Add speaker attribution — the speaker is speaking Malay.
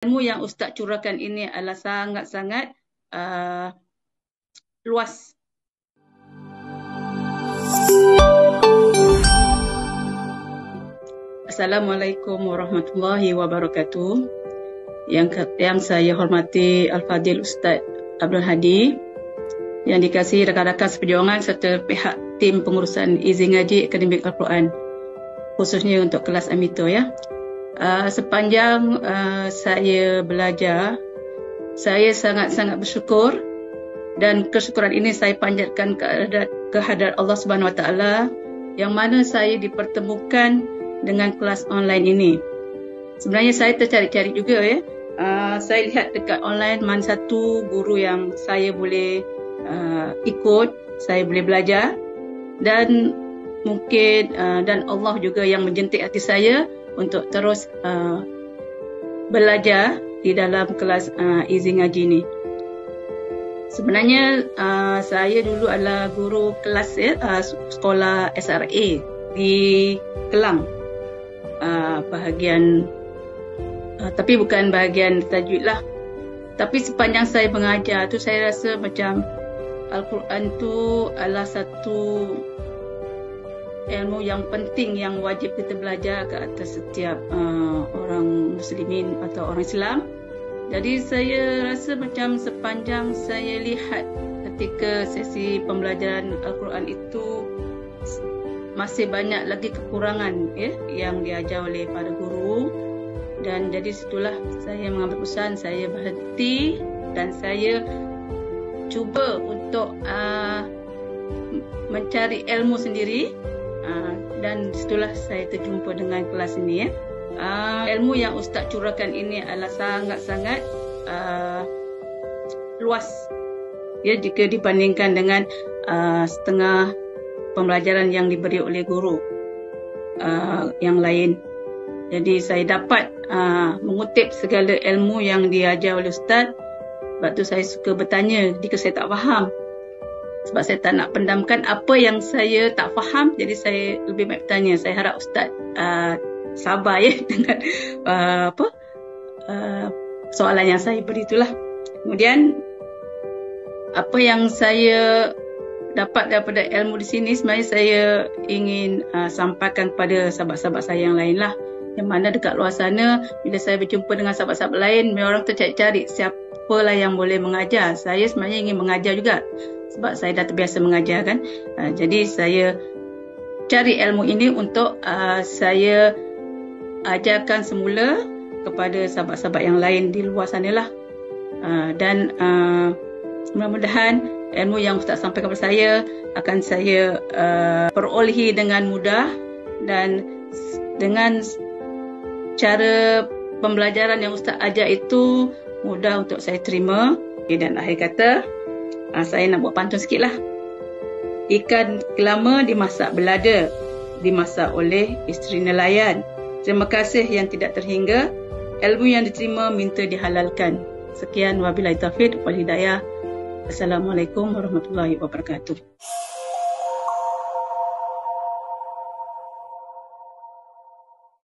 Speaker 1: Ilmu yang Ustaz curahkan ini adalah sangat-sangat luas. Assalamualaikum warahmatullahi wabarakatuh. Yang saya hormati Al-Fadhil Ustaz Abdul Hadi, yang dikasihi rakan-rakan seperjuangan serta pihak tim pengurusan izin ngaji Akademik Al-Quran, khususnya untuk kelas Amito ya. Sepanjang saya belajar, saya sangat-sangat bersyukur, dan kesyukuran ini saya panjatkan kehadrat Allah Subhanahu Wa Taala yang mana saya dipertemukan dengan kelas online ini. Sebenarnya saya tercari-cari juga ya. Saya lihat dekat online mana satu guru yang saya boleh ikut, saya boleh belajar, dan mungkin dan Allah juga yang menjentik hati saya untuk terus belajar di dalam kelas izin ngaji ni. Sebenarnya saya dulu adalah guru kelas sekolah SRA di Kelang, bahagian tapi bukan bahagian tajwid lah. Tapi sepanjang saya mengajar tu, saya rasa macam Al-Quran tu adalah satu ilmu yang penting yang wajib kita belajar ke atas setiap orang muslimin atau orang Islam. Jadi saya rasa macam sepanjang saya lihat ketika sesi pembelajaran Al-Quran itu masih banyak lagi kekurangan ya, yang diajar oleh para guru. Dan jadi situlah saya mengambil keputusan, saya berhenti dan saya cuba untuk mencari ilmu sendiri. Dan situlah saya terjumpa dengan kelas ini ya. Ilmu yang Ustaz curahkan ini adalah sangat-sangat luas ya, jika dibandingkan dengan setengah pembelajaran yang diberi oleh guru yang lain. Jadi saya dapat mengutip segala ilmu yang diajar oleh Ustaz. Sebab tu saya suka bertanya jika saya tak faham, sebab saya tak nak pendamkan apa yang saya tak faham. Jadi saya lebih baik bertanya. Saya harap Ustaz sabar ya dengan soalan yang saya beri itulah. Kemudian apa yang saya dapat daripada ilmu di sini, sebenarnya saya ingin sampaikan kepada sahabat-sahabat saya yang lain lah, yang mana dekat luar sana bila saya berjumpa dengan sahabat-sahabat lain, orang tercari-cari siapalah yang boleh mengajar. Saya sebenarnya ingin mengajar juga, sebab saya dah terbiasa mengajar kan. Jadi saya cari ilmu ini untuk saya ajarkan semula kepada sahabat-sahabat yang lain di luar sana lah. Dan mudah-mudahan ilmu yang Ustaz sampaikan kepada saya akan saya perolehi dengan mudah, dan dengan cara pembelajaran yang Ustaz ajar itu mudah untuk saya terima. Dan akhir kata, saya nak buat pantun sikit lah. Ikan kelama dimasak belada, dimasak oleh isteri nelayan. Terima kasih yang tidak terhingga, ilmu yang diterima minta dihalalkan. Sekian, wabillahi taufiq wal hidayah. Assalamualaikum warahmatullahi wabarakatuh.